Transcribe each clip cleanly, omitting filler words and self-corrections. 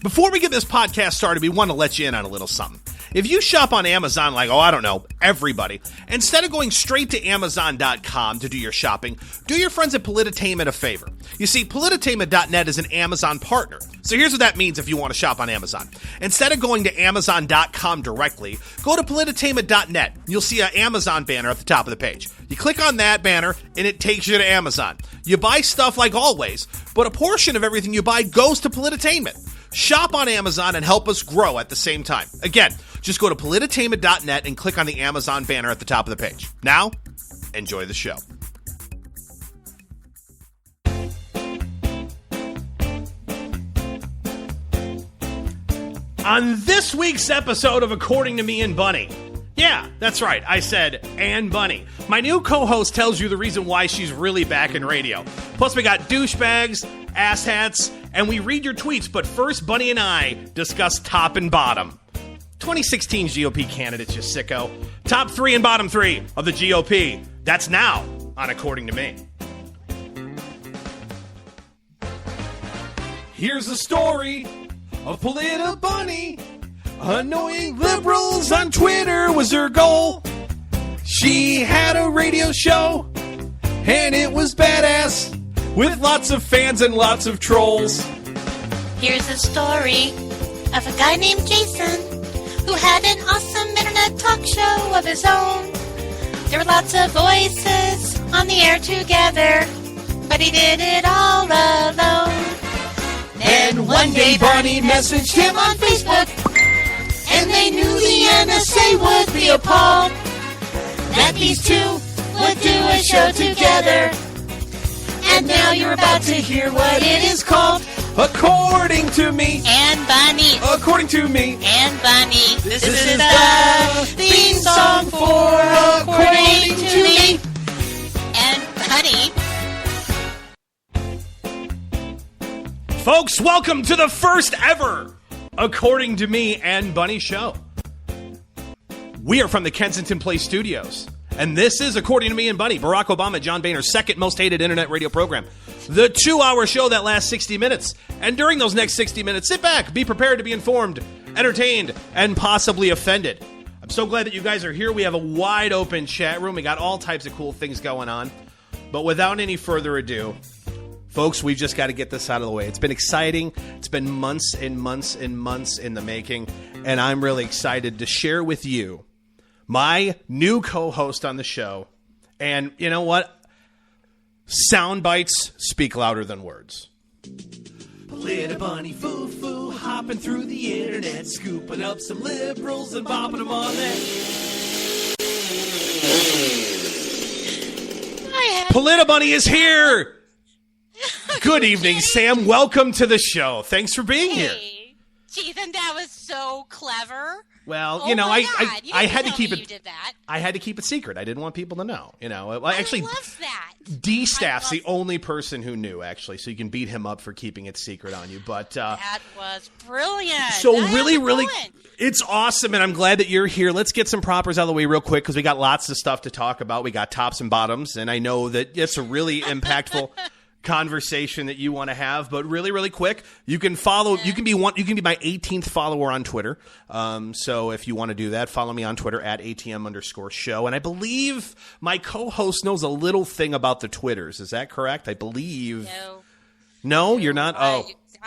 Before we get this podcast started, we want to let you in on a little something. If you shop on Amazon like, I don't know, everybody, instead of going straight to Amazon.com to do your shopping, do your friends at Polititainment a favor. You see, Polititainment.net is an Amazon partner. So here's what that means if you want to shop on Amazon. Instead of going to Amazon.com directly, go to Polititainment.net. You'll see an Amazon banner at the top of the page. You click on that banner, and it takes you to Amazon. You buy stuff like always, but a portion of everything you buy goes to Polititainment. Shop on Amazon and help us grow at the same time. Again, just go to Polititainment.net and click on the Amazon banner at the top of the page. Now, enjoy the show. On this week's episode of According to Me and Bunny. Yeah, that's right, I said, and Bunny. My new co-host tells you the reason why she's really back in radio. Plus, we got douchebags, asshats, and we read your tweets, but first, Bunny and I discuss top and bottom. 2016 GOP candidates, you sicko. Top 3 and bottom 3 of the GOP. That's now on According to Me. Here's the story of Polita Bunny. Annoying liberals on Twitter was her goal. She had a radio show, and it was badass, with lots of fans and lots of trolls. Here's a story of a guy named Jason who had an awesome internet talk show of his own. There were lots of voices on the air together, but he did it all alone. Then one day Barney messaged him on Facebook, and they knew the NSA would be appalled that these two would do a show together. And now you're about to hear what it is called. According to Me and Bunny. According to Me and Bunny. This is the theme song for According to Me and Bunny. Folks, welcome to the first ever According to Me and Bunny show. We are from the Kensington Place Studios, and this is According to Me and Bunny, Barack Obama, John Boehner's second most hated internet radio program. The 2-hour show that lasts 60 minutes. And during those next 60 minutes, sit back, be prepared to be informed, entertained, and possibly offended. I'm so glad that you guys are here. We have a wide open chat room. We got all types of cool things going on. But without any further ado, folks, we've just got to get this out of the way. It's been exciting. It's been months and months and months in the making. And I'm really excited to share with you my new co-host on the show. And you know what? Sound bites speak louder than words. Polita Bunny foo-foo, hopping through the internet, scooping up some liberals and bopping them on that. Polita Bunny is here! Good evening, Sam. Welcome to the show. Thanks for being here. Ethan, that was so clever. Well, I had to keep it. You did that. I had to keep it secret. I didn't want people to know. I actually love that. D-Staff's the only person who knew, actually, so you can beat him up for keeping it secret on you. But that was brilliant. So really, it's awesome, and I'm glad that you're here. Let's get some propers out of the way real quick because we got lots of stuff to talk about. We got tops and bottoms, and I know that it's a really impactful conversation that you want to have, but really, really quick, you can follow. You can be my 18th follower on Twitter. So if you want to do that, follow me on Twitter at ATM_show. And I believe my co-host knows a little thing about the Twitters. Is that correct? I believe. No, you're not.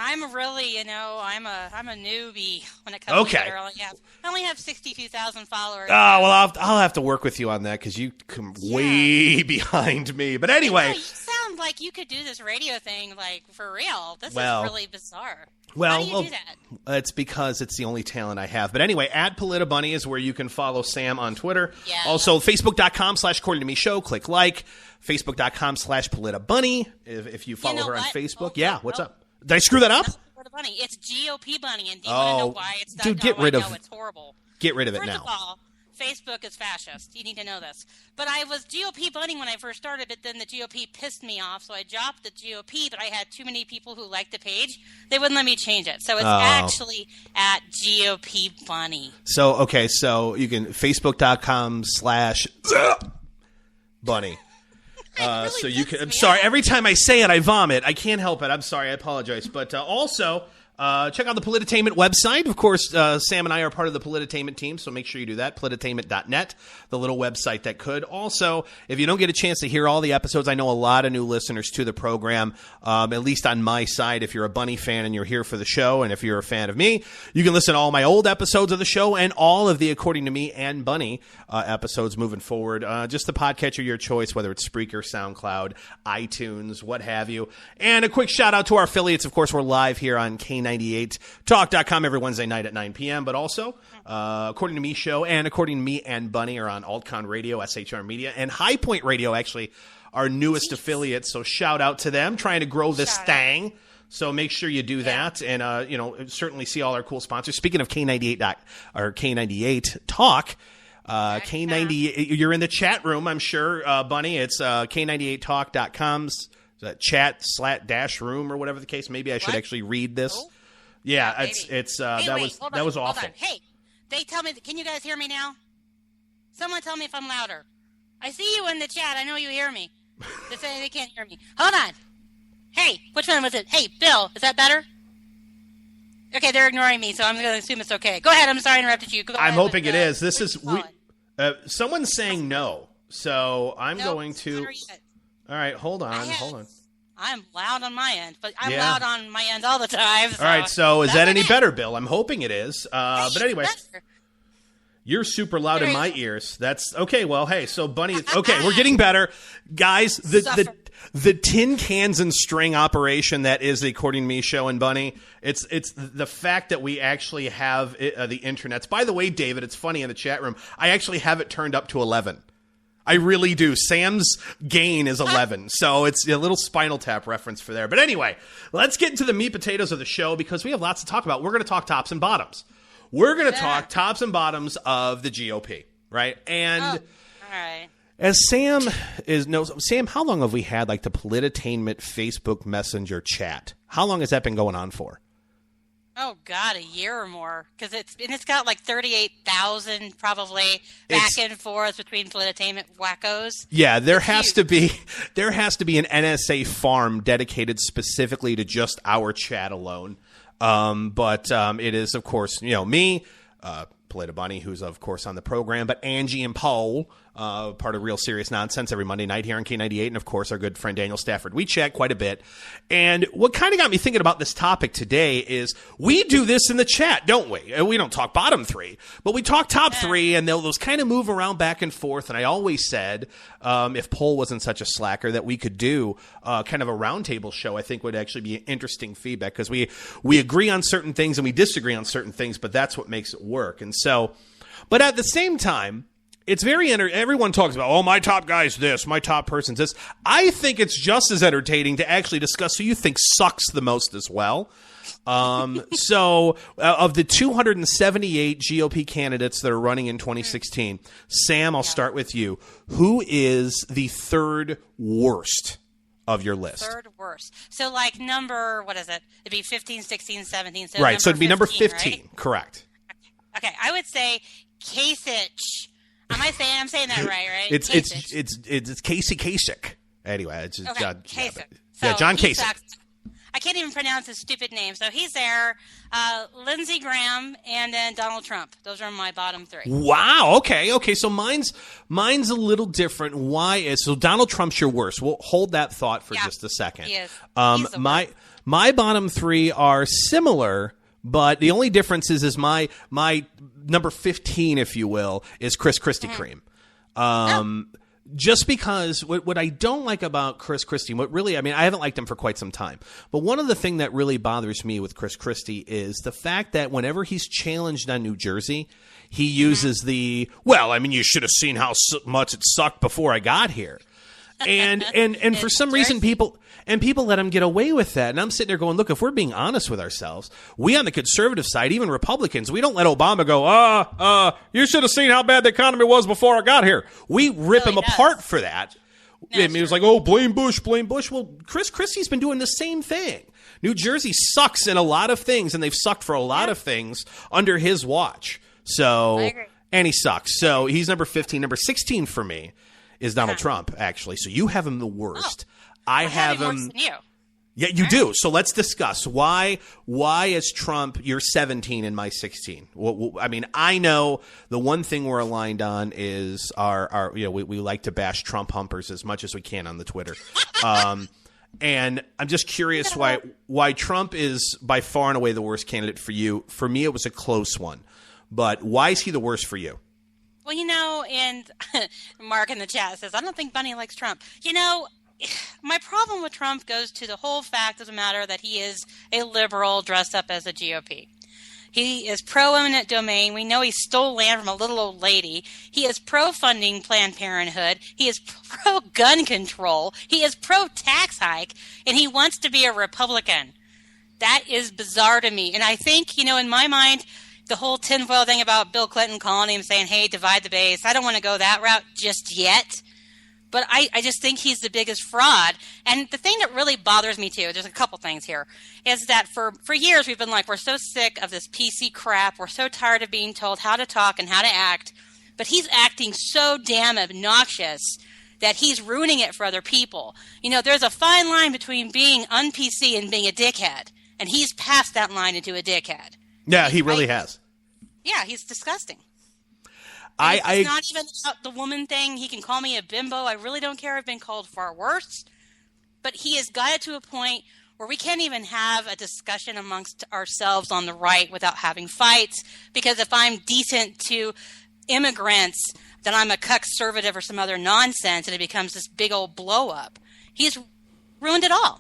I'm really, I'm a newbie when it comes to Twitter. I only have 62,000 followers. Oh, well, I'll have to work with you on that because you come way behind me. But anyway. You sound like you could do this radio thing, like, for real. This is really bizarre. Well, how do you do that? It's because it's the only talent I have. But anyway, at Polita Bunny is where you can follow Sam on Twitter. Yeah, also, Facebook.com/According to Me Show. Click like. Facebook.com/Polita Bunny if you follow her on Facebook. What's up? Did I screw that up? Bunny. It's GOP Bunny, and do you want to know why it's not? Dude, get rid of it. It's horrible. Get rid of it now. First of all, Facebook is fascist. You need to know this. But I was GOP Bunny when I first started, but then the GOP pissed me off, so I dropped the GOP, but I had too many people who liked the page. They wouldn't let me change it. So it's actually at GOP Bunny. So you can Facebook.com/Bunny. So you can. I'm sorry. Every time I say it, I vomit. I can't help it. I'm sorry. I apologize. But also, Check out the Politainment website. Of course, Sam and I are part of the Politainment team, so make sure you do that. Politainment.net, the little website that could. Also, if you don't get a chance to hear all the episodes, I know a lot of new listeners to the program, at least on my side. If you're a Bunny fan and you're here for the show, and if you're a fan of me, you can listen to all my old episodes of the show and all of the According to Me and Bunny episodes moving forward. Just the podcatcher of your choice, whether it's Spreaker, SoundCloud, iTunes, what have you. And a quick shout out to our affiliates. Of course, we're live here on K98Talk.com every Wednesday night at 9 p.m. But also, According to Me Show and According to Me and Bunny are on Altcon Radio, SHR Media, and High Point Radio, actually, our newest affiliate. So shout out to them, trying to grow this thing. So make sure you do that, and certainly see all our cool sponsors. Speaking of K98 Talk, K98, you're in the chat room, I'm sure, Bunny. It's K98Talk.com's chat/room or whatever the case. Maybe I should actually read this. Oh. Yeah, it's that was awful. Hey, they tell me. Can you guys hear me now? Someone tell me if I'm louder. I see you in the chat. I know you hear me. They say they can't hear me. Hold on. Hey, which one was it? Hey, Bill, is that better? Okay, they're ignoring me, so I'm going to assume it's okay. Go ahead. I'm sorry I interrupted you. I'm hoping it is. This is someone's saying no, so I'm going to. All right, hold on. I'm loud on my end, but I'm loud on my end all the time. So all right, so is that any better, Bill? I'm hoping it is. But anyway, you're super loud in my ears. That's okay. Well, hey, so Bunny. Okay, we're getting better, guys. The tin cans and string operation that is the According to Me Show and Bunny. It's the fact that we actually have the internets. By the way, David, it's funny in the chat room. I actually have it turned up to 11. I really do. Sam's gain is 11, so it's a little Spinal Tap reference for there. But anyway, let's get into the meat potatoes of the show because we have lots to talk about. We're going to talk tops and bottoms. We're going to talk tops and bottoms of the GOP, right? And all right. As Sam Sam, how long have we had like the Politainment Facebook Messenger chat? How long has that been going on for? Oh God, a year or more, because it's got like 38,000 probably back and forth between Politainment wackos. Yeah, there has to be an NSA farm dedicated specifically to just our chat alone. But it is, of course, me, Polita Bunny, who's of course on the program, but Angie and Paul, part of Real Serious Nonsense every Monday night here on K98, and of course our good friend Daniel Stafford. We chat quite a bit. And what kind of got me thinking about this topic today is we do this in the chat, don't we? We don't talk bottom three, but we talk top three, and those kind of move around back and forth. And I always said, if Paul wasn't such a slacker, that we could do kind of a roundtable show. I think would actually be interesting feedback because we agree on certain things and we disagree on certain things, but that's what makes it work. And so, but at the same time, it's very everyone talks about, oh, my top guy's this, my top person's this. I think it's just as entertaining to actually discuss who you think sucks the most as well. So of the 278 GOP candidates that are running in 2016, Sam, I'll start with you. Who is the third worst of your list? Third worst. So like number, what is it? It'd be 15, 16, 17. So right, so it'd be number 15, right? Correct. Okay, I would say Kasich. I'm saying that right? It's Casey Kasich. Anyway, it's just John Kasich. John Kasich. I can't even pronounce his stupid name. So he's there. Lindsey Graham and then Donald Trump. Those are my bottom three. Wow. Okay. So mine's a little different. Why is so Donald Trump's your worst? We'll hold that thought for just a second. He is. My bottom three are similar, but the only difference is my number 15, if you will, is Chris Christie cream. Just because what I don't like about Chris Christie, I haven't liked him for quite some time. But one of the things that really bothers me with Chris Christie is the fact that whenever he's challenged on New Jersey, he uses you should have seen how much it sucked before I got here. And for some reason people let him get away with that. And I'm sitting there going, look, if we're being honest with ourselves, we on the conservative side, even Republicans, we don't let Obama go, you should have seen how bad the economy was before I got here. We rip him apart for that. And he was like, oh, blame Bush. Well, Chris Christie's been doing the same thing. New Jersey sucks in a lot of things, and they've sucked for a lot of things under his watch. So, I agree. And he sucks. So he's number 15. Number 16 for me is Donald Trump, actually. So you have him the worst. I have him worse than you. Yeah, you do. So let's discuss why is Trump, you're 17 and my 16. I mean, I know the one thing we're aligned on is our we like to bash Trump humpers as much as we can on the Twitter. And I'm just curious why Trump is by far and away the worst candidate for you. For me, it was a close one. But why is he the worst for you? Well, and Mark in the chat says, I don't think Bunny likes Trump. My problem with Trump goes to the whole fact of the matter that he is a liberal dressed up as a GOP. He is pro-eminent domain. We know he stole land from a little old lady. He is pro-funding Planned Parenthood. He is pro-gun control. He is pro-tax hike. And he wants to be a Republican. That is bizarre to me. And I think, in my mind, the whole tinfoil thing about Bill Clinton calling him saying, hey, divide the base, I don't want to go that route just yet. But I just think he's the biggest fraud. And the thing that really bothers me, too, there's a couple things here, is that for years we've been like, we're so sick of this PC crap. We're so tired of being told how to talk and how to act. But he's acting so damn obnoxious that he's ruining it for other people. There's a fine line between being un-PC and being a dickhead. And he's passed that line into a dickhead. Yeah, he really has. Yeah, he's disgusting. It's not even about the woman thing. He can call me a bimbo. I really don't care. I've been called far worse. But he has got it to a point where we can't even have a discussion amongst ourselves on the right without having fights. Because if I'm decent to immigrants, then I'm a conservative or some other nonsense, and it becomes this big old blow up. He's ruined it all.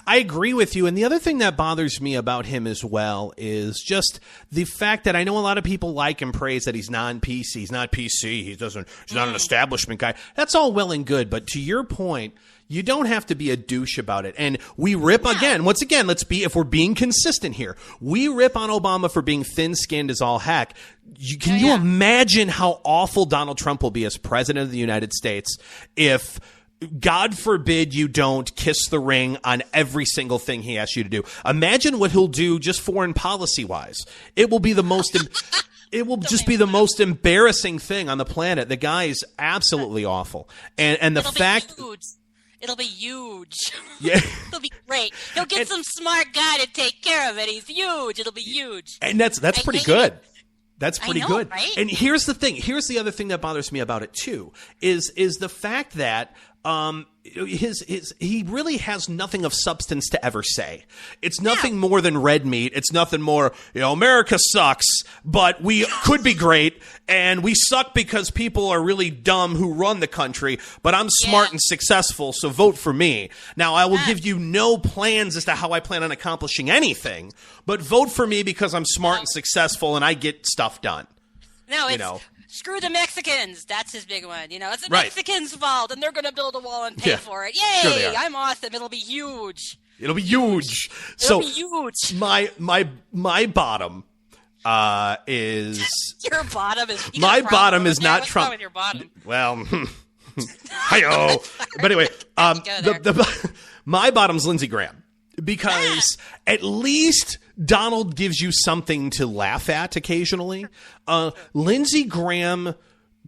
I agree with you. And the other thing that bothers me about him as well is just the fact that I know a lot of people like and praise that he's non-PC. He's not PC. He's not an establishment guy. That's all well and good. But to your point, you don't have to be a douche about it. And we rip again. Once again, if we're being consistent here, we rip on Obama for being thin-skinned as all heck. Can you imagine how awful Donald Trump will be as president of the United States if, God forbid, you don't kiss the ring on every single thing he asks you to do? Imagine what he'll do just foreign policy wise. It will be the most. It will just be the most embarrassing thing on the planet. The guy is absolutely awful, and the fact. It'll be huge. Yeah. It'll be great. He'll get some smart guy to take care of it. He's huge. It'll be huge. And that's pretty good. That's pretty good. Right? And here's the thing. Here's the other thing that bothers me about it too, is the fact that he really has nothing of substance to ever say. It's nothing more than red meat. It's nothing more, America sucks, but we could be great, and we suck because people are really dumb who run the country, but I'm smart and successful, so vote for me. Now, I will give you no plans as to how I plan on accomplishing anything, but vote for me because I'm smart and successful and I get stuff done. No, it's screw the Mexicans. That's his big one. It's the Mexicans' fault, and they're going to build a wall and pay for it. Yay! Sure, I'm awesome. It'll be huge. It'll be huge. It'll be huge. My bottom is your bottom is my bottom is not What's Trump. wrong with your bottom? Well, hi-oh. But anyway, my bottom's Lindsey Graham. Because at least Donald gives you something to laugh at occasionally. Lindsey Graham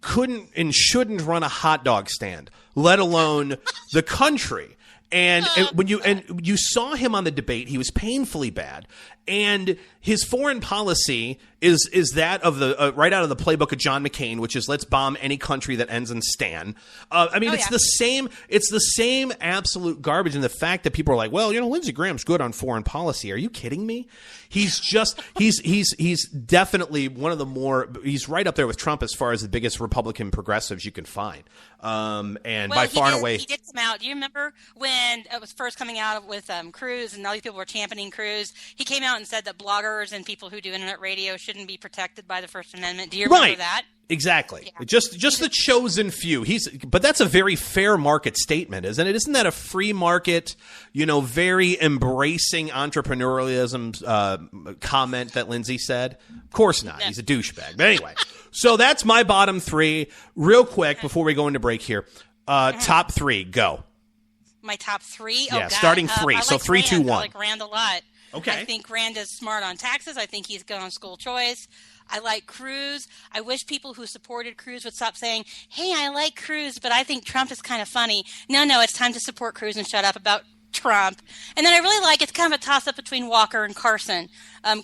couldn't and shouldn't run a hot dog stand, let alone the country. And when you saw him on the debate, he was painfully bad. And his foreign policy is that of the right out of the playbook of John McCain, which is let's bomb any country that ends in Stan. It's the same. It's the same absolute garbage. And the fact that people are like, well, Lindsey Graham's good on foreign policy. Are you kidding me? He's just he's definitely one of the more. He's right up there with Trump as far as the biggest Republican progressives you can find. By far and away, he did come out. Do you remember when it was first coming out with Cruz and all these people were championing Cruz? He came out and said that bloggers and people who do internet radio shouldn't be protected by the First Amendment. Do you remember that? Exactly. Yeah. Just the chosen few. But that's a very fair market statement, isn't it? Isn't that a free market, very embracing entrepreneurialism comment that Lindsay said? Of course not. He's a douchebag. But anyway, so that's my bottom three. Real quick before we go into break here. Top three, go. My top three? Yeah, starting three. I so like 3, 2, 1. I like Rand a lot. Okay. I think Rand is smart on taxes. I think he's good on school choice. I like Cruz. I wish people who supported Cruz would stop saying, hey, I like Cruz, but I think Trump is kind of funny. No, it's time to support Cruz and shut up about Trump. And then I really like, it's kind of a toss-up between Walker and Carson.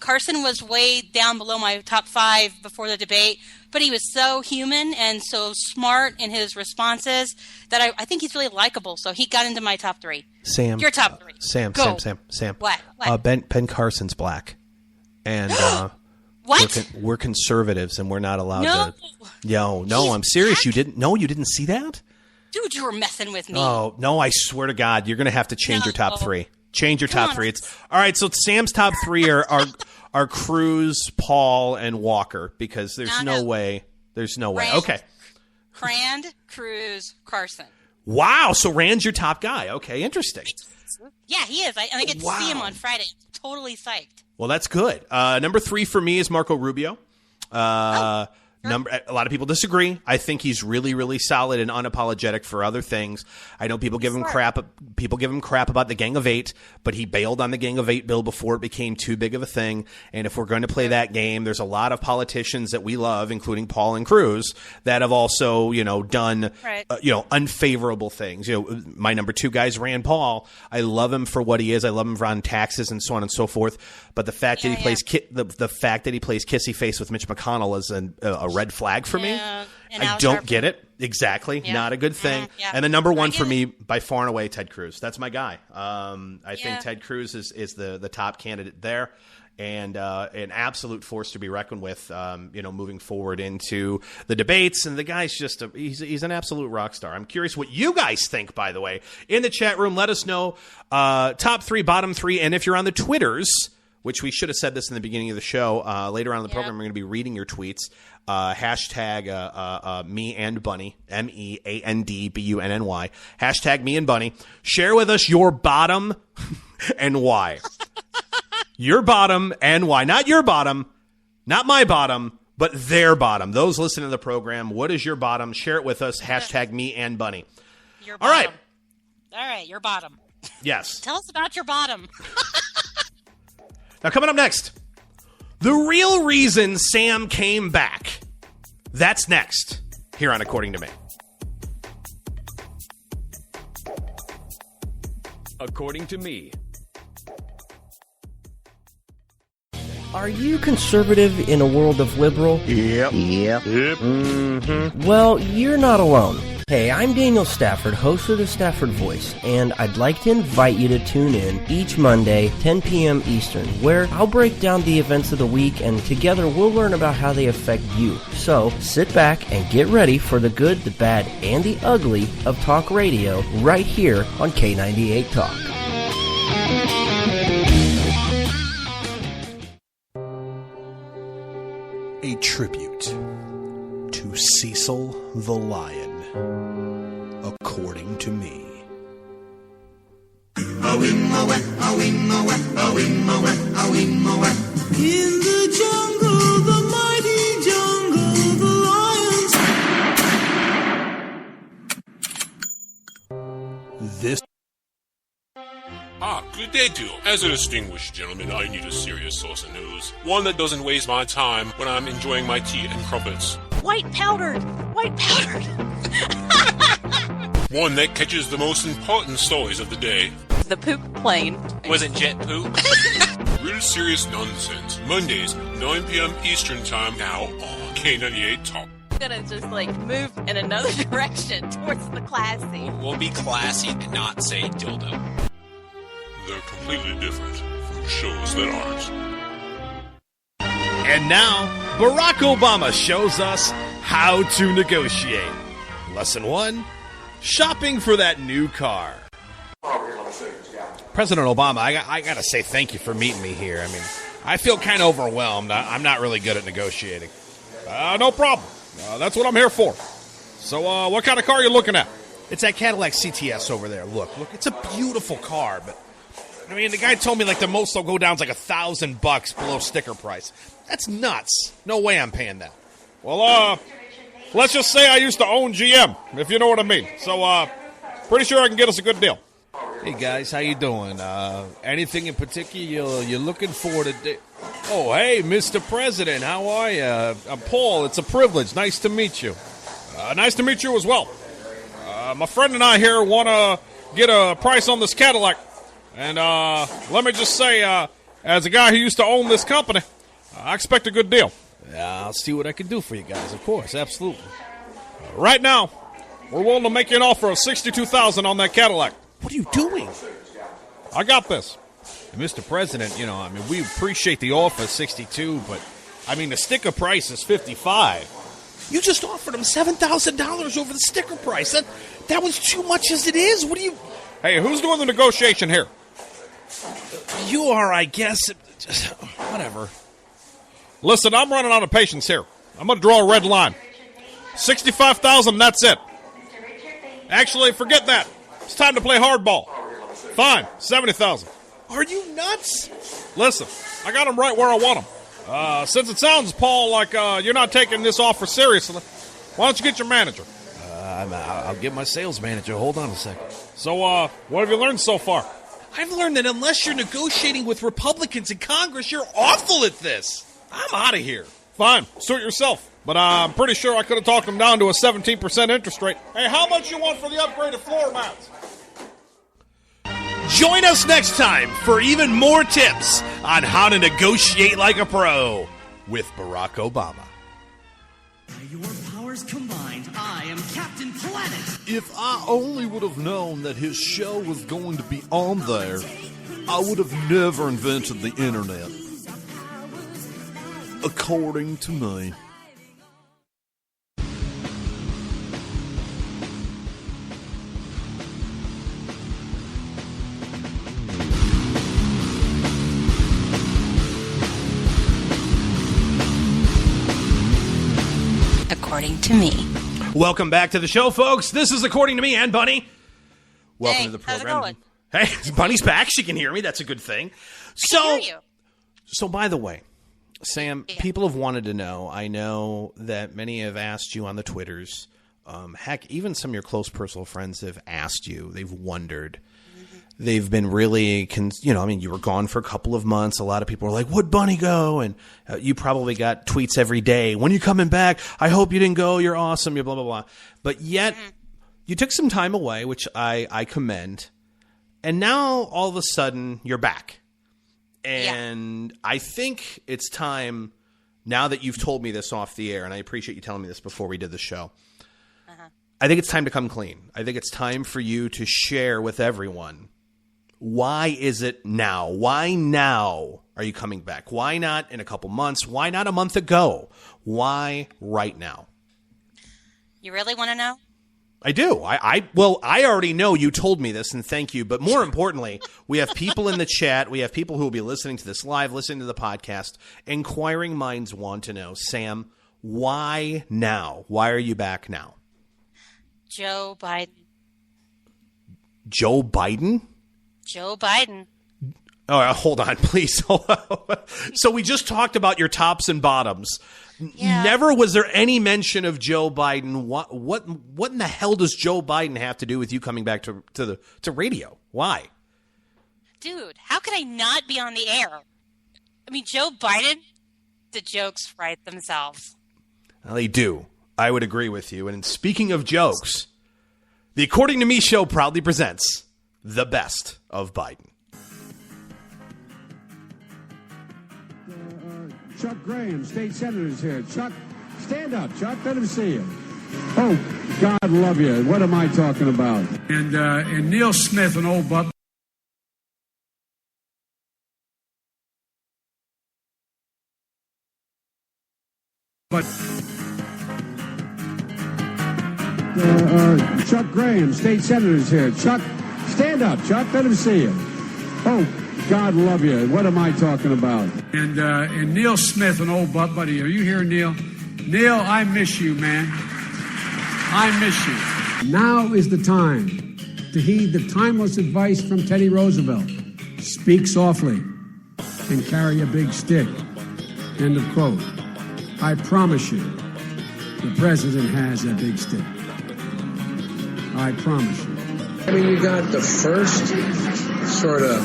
Carson was way down below my top 5 before the debate, but he was so human and so smart in his responses that I think he's really likable. So he got into my top 3. Sam. Your top 3. Sam. What? Ben Carson's black. And what? We're conservatives and we're not allowed No. to. No, I'm serious. Black? You didn't see that? Dude, you were messing with me. Oh, no, I swear to God, you're going to have to change your top 3. Change your top 3. It's all right. So Sam's top 3 are Cruz, Paul, and Walker because there's no way. There's no way. Okay. Rand, Cruz, Carson. Wow. So Rand's your top guy. Okay. Interesting. Yeah, he is. I get to see him on Friday. I'm totally psyched. Well, that's good. Number 3 for me is Marco Rubio. A lot of people disagree. I think he's really, really solid and unapologetic for other things. I know people give him crap. People give him crap about the Gang of 8, but he bailed on the Gang of 8 bill before it became too big of a thing. And if we're going to play that game, there's a lot of politicians that we love, including Paul and Cruz, that have also, done, unfavorable things. My number 2 guy is Rand Paul. I love him for what he is. I love him on taxes and so on and so forth. But the fact that he plays the fact that he plays kissy face with Mitch McConnell is a red flag for me. I don't get it. Exactly. Yeah. Not a good thing. Yeah. And the number 1 for me, by far and away, Ted Cruz. That's my guy. I think Ted Cruz is the top candidate there. And an absolute force to be reckoned with, moving forward into the debates. And the guy's just he's an absolute rock star. I'm curious what you guys think, by the way. In the chat room, let us know top 3, bottom 3. And if you're on the Twitters, which we should have said this in the beginning of the show, later on in the program, we're going to be reading your tweets. Hashtag me and Bunny, MEANDBUNNY. Hashtag me and Bunny. Share with us your bottom and why. Your bottom and why. Not your bottom, not my bottom, but their bottom. Those listening to the program, what is your bottom? Share it with us. Hashtag me and Bunny. Your bottom. All right, your bottom. Yes. Tell us about your bottom. Now, coming up next, the real reason Sam came back. That's next here on According to Me. According to Me. Are you conservative in a world of liberal? Yep. Mm-hmm. Well, you're not alone. Hey, I'm Daniel Stafford, host of the Stafford Voice, and I'd like to invite you to tune in each Monday, 10 p.m. Eastern, where I'll break down the events of the week, and together we'll learn about how they affect you. So, sit back and get ready for the good, the bad, and the ugly of talk radio right here on K98 Talk. A tribute to Cecil the Lion. According to Me. In the jungle, the mighty jungle, the lions. This. Good day to you. As a distinguished gentleman, I need a serious source of news. One that doesn't waste my time when I'm enjoying my tea and crumpets. White powdered. One that catches the most important stories of the day. The poop plane. Wasn't jet poop? Real serious nonsense. Mondays, 9 p.m. Eastern Time, now on K98 Talk. I'm gonna just move in another direction towards the classy. We'll be classy and not say dildo. They're completely different from shows that aren't. And now, Barack Obama shows us how to negotiate. Lesson 1, shopping for that new car. President Obama, I got to say thank you for meeting me here. I mean, I feel kind of overwhelmed. I'm not really good at negotiating. No problem. That's what I'm here for. So, what kind of car are you looking at? It's that Cadillac CTS over there. Look, it's a beautiful car, but I mean, the guy told me the most they'll go down is $1,000 below sticker price. That's nuts. No way I'm paying that. Well, let's just say I used to own GM, if you know what I mean. So, pretty sure I can get us a good deal. Hey, guys, how you doing? Anything in particular you're looking for today? Oh, hey, Mr. President, how are you? I'm Paul. It's a privilege. Nice to meet you. Nice to meet you as well. My friend and I here want to get a price on this Cadillac. And let me just say, as a guy who used to own this company, I expect a good deal. I'll see what I can do for you guys, of course, absolutely. Right now, we're willing to make you an offer of $62,000 on that Cadillac. What are you doing? I got this. Mr. President, we appreciate the offer, 62, but, the sticker price is 55. You just offered him $7,000 over the sticker price. That was too much as it is. What do you... Hey, who's doing the negotiation here? You are, I guess. Whatever. Listen, I'm running out of patience here. I'm going to draw a red line. $65,000, that's it. Actually, forget that. It's time to play hardball. Fine, $70,000. Are you nuts? Listen, I got him right where I want him. Since it sounds, Paul, like you're not taking this offer seriously, why don't you get your manager? I'll get my sales manager. Hold on a second. So, what have you learned so far? I've learned that unless you're negotiating with Republicans in Congress, you're awful at this. I'm out of here. Fine, suit yourself. But I'm pretty sure I could have talked them down to a 17% interest rate. Hey, how much you want for the upgraded floor mats? Join us next time for even more tips on how to negotiate like a pro with Barack Obama. Your powers combined, I am Captain Planet. If I only would have known that his show was going to be on there, I would have never invented the internet. According to me. According to me. Welcome back to the show, folks. This is According to Me and Bunny. Welcome to the program. How's it going? Hey, Bunny's back. She can hear me. That's a good thing. I can hear you. So, by the way, Sam, people have wanted to know. I know that many have asked you on the Twitters. Heck, even some of your close personal friends have asked you. They've wondered. They've been really, you were gone for a couple of months. A lot of people were like, "Where'd Bunny go?" And you probably got tweets every day. "When are you coming back? I hope you didn't go. You're awesome. You're blah, blah, blah." But yet, you took some time away, which I commend. And now, all of a sudden, you're back. And I think it's time, now that you've told me this off the air, and I appreciate you telling me this before we did the show, I think it's time to come clean. I think it's time for you to share with everyone, why is it now? Why now are you coming back? Why not in a couple months? Why not a month ago? Why right now? You really want to know? I do. I already know you told me this, and thank you. But more importantly, we have people in the chat. We have people who will be listening to this live, listening to the podcast. Inquiring minds want to know, Sam, why now? Why are you back now? Joe Biden. Joe Biden? Joe Biden. Oh, hold on, please. So we just talked about your tops and bottoms. Yeah. Never was there any mention of Joe Biden. What in the hell does Joe Biden have to do with you coming back to radio? Why? Dude, how could I not be on the air? I mean, Joe Biden, the jokes write themselves. Well, they do. I would agree with you. And speaking of jokes, the According to Me show proudly presents the best of Biden. Chuck Graham, state senator, is here. Chuck, stand up, Chuck. Let him see you. Oh, God love you. What am I talking about? And Neil Smith, an old butt. But Chuck Graham, state senator, is here. Chuck, stand up, Chuck. Let him see you. Oh, God love you. What am I talking about? And Neil Smith, an old butt buddy. Are you here, Neil? Neil, I miss you, man. I miss you. Now is the time to heed the timeless advice from Teddy Roosevelt. Speak softly and carry a big stick. End of quote. I promise you, the president has a big stick. I promise you. I mean, you got the first sort of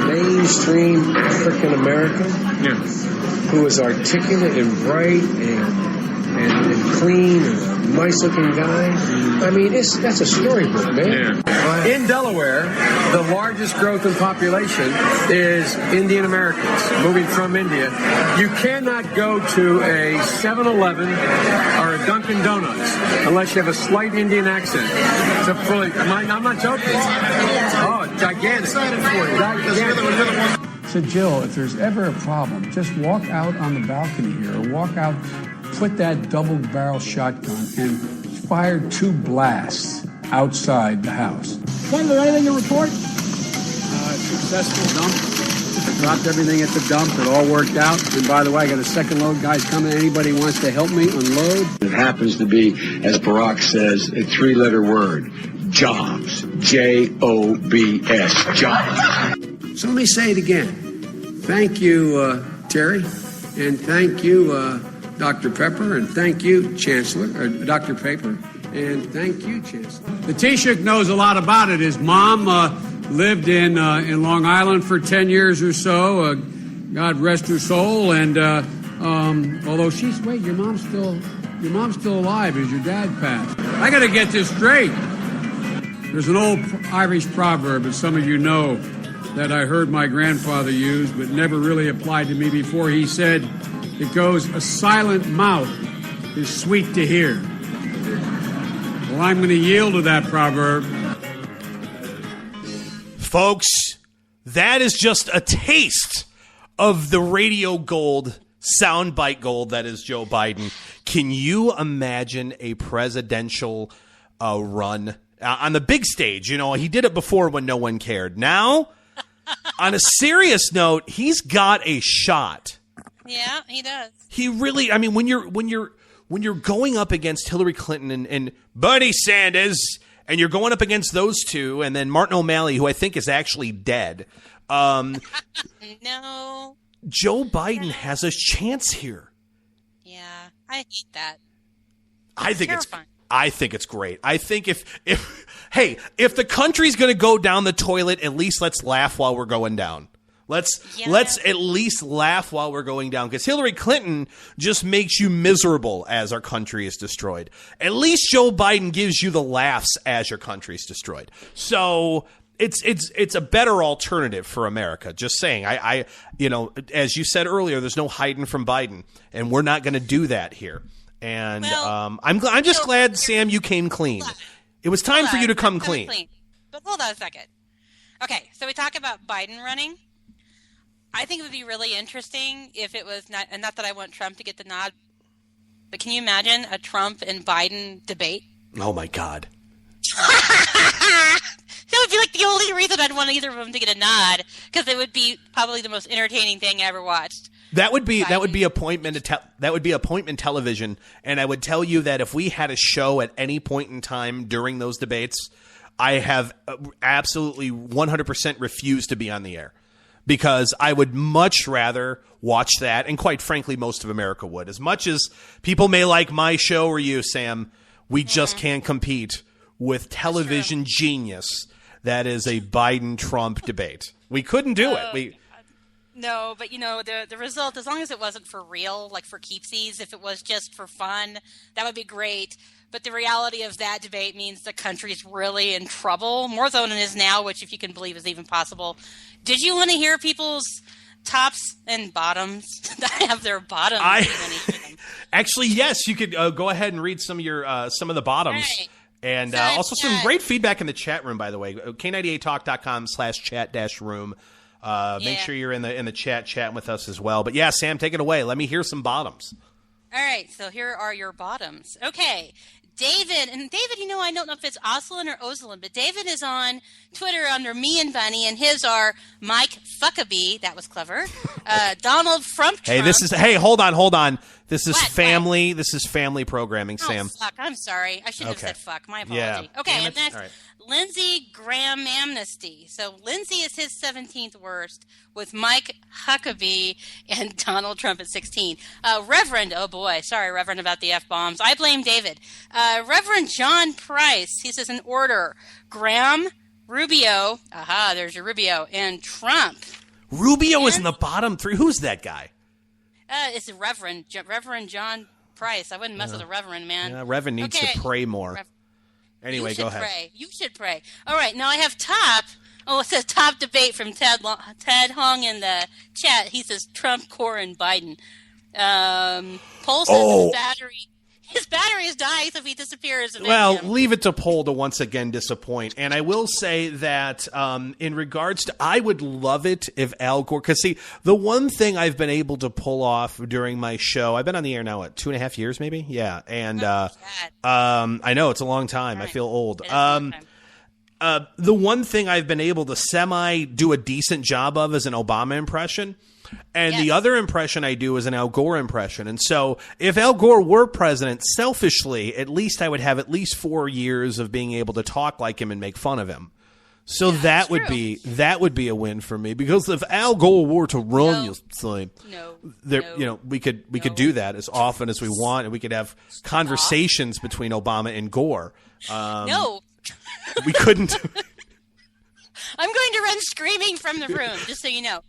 mainstream African American who is articulate and bright and clean and nice-looking guy. I mean, that's a storybook, man. Yeah. In Delaware, the largest growth in population is Indian Americans moving from India. You cannot go to a 7-Eleven or a Dunkin' Donuts unless you have a slight Indian accent. I'm not joking. Oh, gigantic. So, Jill, if there's ever a problem, just walk out on the balcony here or walk out, put that double-barrel shotgun and fire 2 blasts outside the house. Senator, anything to report? Successful dump. Dropped everything at the dump. It all worked out. And by the way, I got a second load. Guys coming. Anybody wants to help me unload? It happens to be, as Barack says, a 3-letter word. Jobs. J-O-B-S. Jobs. So let me say it again. Thank you, Terry. And thank you, Dr. Pepper. And thank you, Chancellor, Dr. Paper. And thank you, Chancellor. The Taoiseach knows a lot about it. His mom lived in Long Island for 10 years or so. God rest her soul. And although your mom's still alive as your dad passed. I got to get this straight. There's an old Irish proverb that some of you know that I heard my grandfather use, but never really applied to me before. He said, it goes, a silent mouth is sweet to hear. Well, I'm going to yield to that proverb. Folks, that is just a taste of the radio gold, soundbite gold that is Joe Biden. Can you imagine a presidential run on the big stage? You know, he did it before when no one cared. Now, on a serious note, he's got a shot. Yeah, he does. He really, I mean, when you're going up against Hillary Clinton and Bernie Sanders, and you're going up against those two, and then Martin O'Malley, who I think is actually dead. No. Joe Biden has a chance here. Yeah, I hate that. I think it's great. I think if the country's going to go down the toilet, at least let's laugh while we're going down. Let's at least laugh while we're going down, because Hillary Clinton just makes you miserable as our country is destroyed. At least Joe Biden gives you the laughs as your country is destroyed. So it's a better alternative for America. Just saying. I as you said earlier, there's no hiding from Biden, and we're not going to do that here. And I'm just glad, Sam, you came clean. It was time for you to come clean. But hold on a second. Okay, so we talk about Biden running. I think it would be really interesting if it was not that I want Trump to get the nod, but can you imagine a Trump and Biden debate? Oh my God. That would be like the only reason I'd want either of them to get a nod, because it would be probably the most entertaining thing I ever watched. That would be appointment television, and I would tell you that if we had a show at any point in time during those debates, I have absolutely 100% refused to be on the air, because I would much rather watch that, and quite frankly, most of America would. As much as people may like my show or you, Sam, we just can't compete with television genius that is a Biden-Trump debate. We couldn't do it. No, but the result, as long as it wasn't for real, like for keepsies, if it was just for fun, that would be great. But the reality of that debate means the country's really in trouble, more so than it is now, which, if you can believe, is even possible. Did you want to hear people's tops and bottoms? I have their bottoms. Actually, yes, you could go ahead and read some of the bottoms. Right. And also some great feedback in the chat room, by the way. K98talk.com/chat-room. Make sure you're in the chat chatting with us as well. But yeah, Sam, take it away. Let me hear some bottoms. All right, so here are your bottoms. Okay, David, I don't know if it's Oslin or Oslin, but David is on Twitter under me and Bunny, and his are Mike Fuckabee. That was clever. Donald Trump. Hey, hold on. This is family. What? This is family programming, Sam. Oh, fuck. I'm sorry. I shouldn't have said fuck. My apology. Yeah. Okay, and that's Lindsey Graham Amnesty. So Lindsey is his 17th worst, with Mike Huckabee and Donald Trump at 16. Reverend, oh boy, sorry, Reverend, about the F-bombs. I blame David. Reverend John Price, he says in order, Graham, Rubio, there's your Rubio, and Trump. Rubio is in the bottom three. Who's that guy? It's Reverend John Christ. I wouldn't mess with a reverend, man. Yeah, Reverend needs to pray more. Anyway, go ahead. Pray. You should pray. All right, now I have top. Oh, it says top debate from Ted Hong in the chat. He says Trump, Corin, Biden. Paul says his battery is dying, so if he disappears. Well, leave it to Poll to once again disappoint. And I will say that in regards to, I would love it if Al Gore, because see, the one thing I've been able to pull off during my show, I've been on the air now, what, 2.5 years maybe? Yeah. And I know it's a long time. Right. I feel old. The one thing I've been able to do a decent job of is an Obama impression. And the other impression I do is an Al Gore impression. And so if Al Gore were president, selfishly, at least I would have at least 4 years of being able to talk like him and make fun of him. So that would be a win for me, because if Al Gore were to run, we could do that as often as we want, and we could have conversations between Obama and Gore. We couldn't. I'm going to run screaming from the room, just so you know.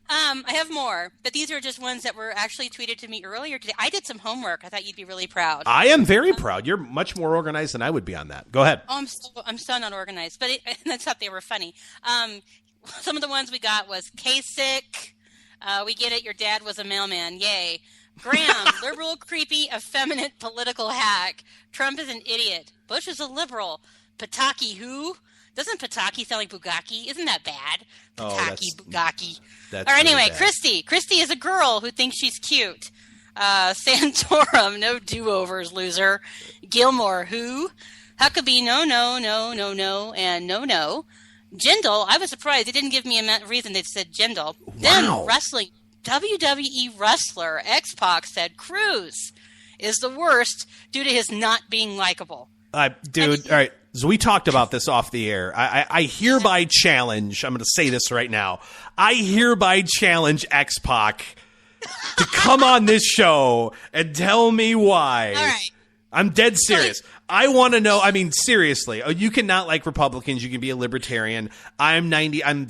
I have more, but these are just ones that were actually tweeted to me earlier today. I did some homework. I thought you'd be really proud. I am very proud. You're much more organized than I would be on that. Go ahead. Oh, I'm so not organized, but I thought they were funny. Some of the ones we got was Kasich. We get it. Your dad was a mailman. Yay. Graham, liberal, creepy, effeminate political hack. Trump is an idiot. Bush is a liberal. Pataki who? Doesn't Pataki sound like Bugaki? Isn't that bad? Pataki, Bugaki. Or anyway, Christy. Christy is a girl who thinks she's cute. Santorum, no do-overs, loser. Gilmore, who? Huckabee, no, and no. Jindal, I was surprised. They didn't give me a reason. They said Jindal. Wow. Then wrestling. WWE wrestler X-Pac said Cruz is the worst due to his not being likable. Dude, all right. So we talked about this off the air. I hereby challenge, I'm going to say this right now, I hereby challenge X-Pac to come on this show and tell me why. All right. I'm dead serious. I want to know, I mean, seriously, you cannot like Republicans, you can be a libertarian. I'm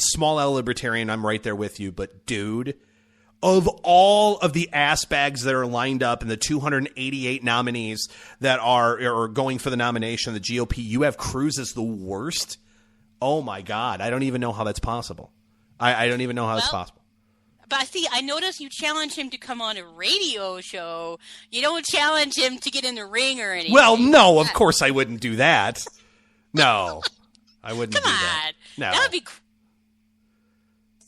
small L libertarian, I'm right there with you, but dude, of all of the ass bags that are lined up and the 288 nominees that are going for the nomination of the GOP, you have Cruz as the worst? Oh, my God. I don't even know how that's possible. I don't even know how that's possible. But see, I noticed you challenge him to come on a radio show. You don't challenge him to get in the ring or anything. Well, no, of course I wouldn't do that. No, I wouldn't do that. No. That would be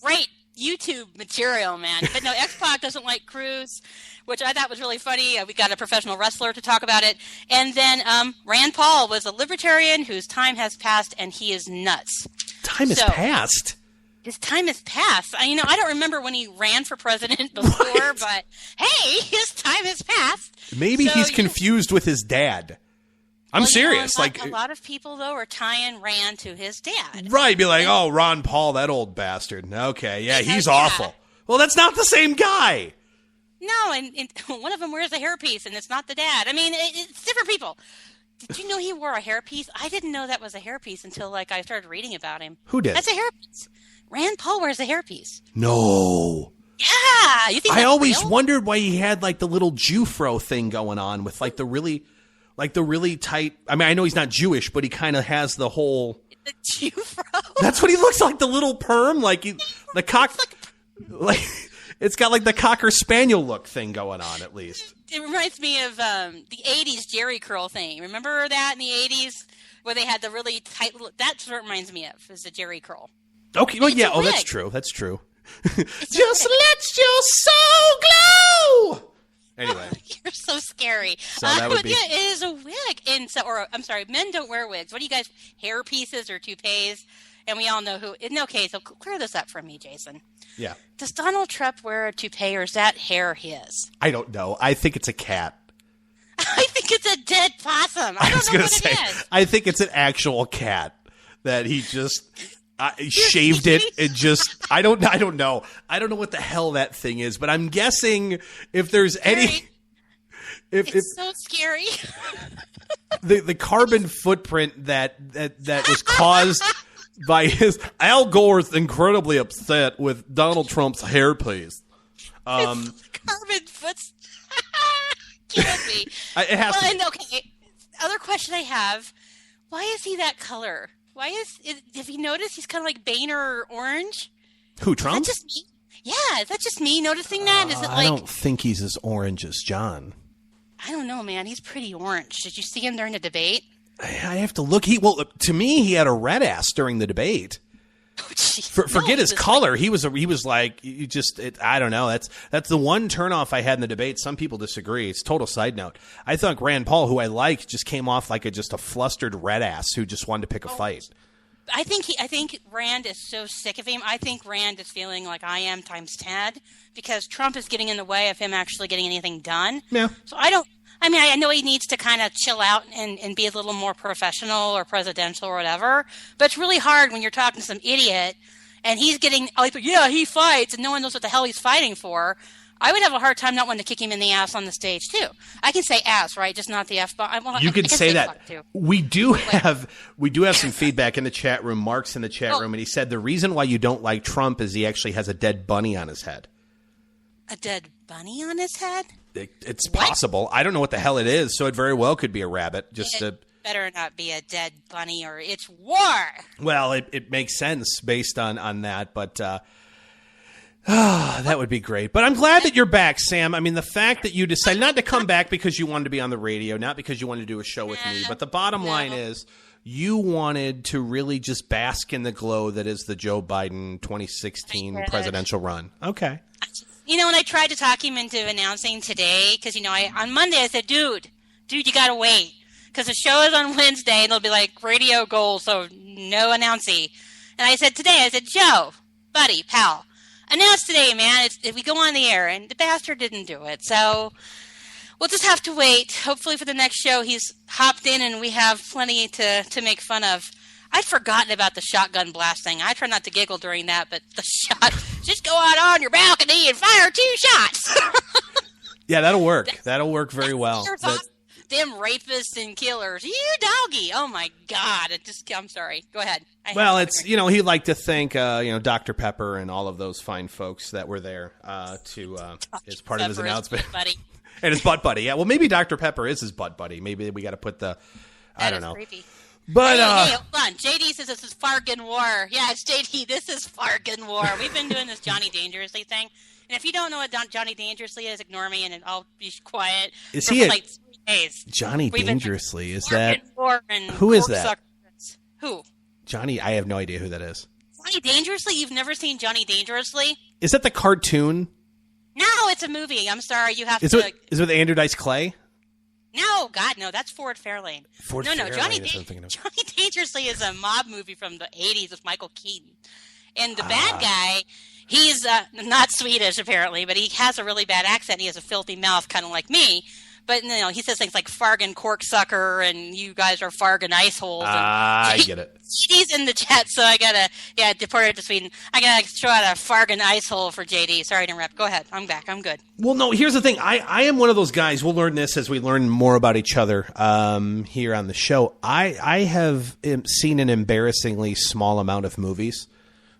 great YouTube material, man. But no, X-Pac doesn't like Cruz, which I thought was really funny. We got a professional wrestler to talk about it. And then Rand Paul was a libertarian whose time has passed, and he is nuts. Time has passed? His time has passed. I don't remember when he ran for president before, but hey, his time has passed. Maybe he's confused with his dad. I'm serious. A lot of people, though, are tying Rand to his dad. Right. Be like, oh, Ron Paul, that old bastard. Okay. Yeah, he's awful. Well, that's not the same guy. No, and one of them wears a hairpiece, and it's not the dad. I mean, it's different people. Did you know he wore a hairpiece? I didn't know that was a hairpiece until, I started reading about him. Who did? That's a hairpiece. Rand Paul wears a hairpiece. No. Yeah. You think I always wondered why he had, the little Jew-fro thing going on with, the really tight. I mean, I know he's not Jewish, but he kind of has the whole. The Jew-fro? That's what he looks like, the little perm. The cock. It's got, the Cocker Spaniel look thing going on, at least. It reminds me of the 80s Jerry curl thing. Remember that in the 80s? Where they had the really tight little. That's what it reminds me of, is the Jerry curl. Okay, well, yeah, that's true. That's true. Just let your soul glow! Anyway. You're so scary. So that would be... Yeah, it is a wig. And I'm sorry, men don't wear wigs. What do you guys, hair pieces or toupees? And we all know who. Okay, so clear this up for me, Jason. Yeah. Does Donald Trump wear a toupee, or is that hair his? I don't know. I think it's a cat. I think it's a dead possum. I don't know what it is. I think it's an actual cat that he just... shaved it and just I don't know what the hell that thing is, but I'm guessing if there's any it's so scary. the carbon footprint that was caused by his Al Gore's incredibly upset with Donald Trump's hairpiece. Carbon foot killing me. It has to. And okay, other question I have: why is he that color? Why have you noticed he's kind of like Boehner orange? Who, Trump? Is that just me? Yeah, is that just me noticing that? Is it I don't think he's as orange as John. I don't know, man. He's pretty orange. Did you see him during the debate? I have to look. To me, he had a red ass during the debate. Oh, Forget his color. He was like you just. I don't know. That's the one turnoff I had in the debate. Some people disagree. It's total side note. I thought Rand Paul, who I like, just came off like just a flustered red ass who just wanted to pick a fight. I think Rand is so sick of him. I think Rand is feeling like I am times 10 because Trump is getting in the way of him actually getting anything done. Yeah. So I know he needs to kind of chill out and be a little more professional or presidential or whatever. But it's really hard when you're talking to some idiot and he's getting, he fights and no one knows what the hell he's fighting for. I would have a hard time not wanting to kick him in the ass on the stage too. I can say ass, right? Just not the F-bomb. You could say that. We do have some feedback in the chat room. Mark's in the chat room, and he said the reason why you don't like Trump is he actually has a dead bunny on his head. A dead bunny on his head? It's possible. I don't know what the hell it is, so it very well could be a rabbit. Better not be a dead bunny or it's war. Well, it makes sense based on that, but that would be great. But I'm glad that you're back, Sam. I mean, the fact that you decided not to come back because you wanted to be on the radio, not because you wanted to do a show with me, but the bottom line is you wanted to really just bask in the glow that is the Joe Biden 2016 presidential run. Okay. When I tried to talk him into announcing today, because, on Monday I said, dude, you got to wait. Because the show is on Wednesday, and it'll be like radio gold, so no announcing. And I said, Joe, buddy, pal, announce today, man. If we go on the air, and the bastard didn't do it. So we'll just have to wait. Hopefully for the next show he's hopped in and we have plenty to make fun of. I'd forgotten about the shotgun blast thing. I try not to giggle during that, but the shot, just go out on your balcony and fire 2 shots. Yeah, that'll work. That'll work very well. Them rapists and killers. You doggy. Oh, my God. I'm sorry. Go ahead. Well, it's, he'd like to thank, Dr. Pepper and all of those fine folks that were there as part of his announcement. Buddy. And his butt buddy. Yeah, well, maybe Dr. Pepper is his butt buddy. Maybe we got to put I don't know. Creepy. But hey, hold on. JD says this is Fargan War. Yeah, it's JD. This is Fargan War. We've been doing this Johnny Dangerously thing. And if you don't know what Johnny Dangerously is, ignore me and I'll be quiet. Is he like 3 days. Johnny Dangerously? Is that? Who is that? Who? Johnny, I have no idea who that is. Johnny Dangerously? You've never seen Johnny Dangerously? Is that the cartoon? No, it's a movie. I'm sorry. You have is to. Is it with Andrew Dice Clay? No, God, no. That's Ford Fairlane. Johnny Dangerously is a mob movie from the 80s with Michael Keaton. And the bad guy, he's not Swedish, apparently, but he has a really bad accent. He has a filthy mouth, kind of like me. But, he says things like Fargan corksucker and you guys are Fargan ice holes. I get it. JD's in the chat, so I got to, deport it to Sweden. I got to throw out a Fargan ice hole for JD. Sorry to interrupt. Go ahead. I'm back. I'm good. Well, no, here's the thing. I am one of those guys. We'll learn this as we learn more about each other here on the show. I have seen an embarrassingly small amount of movies.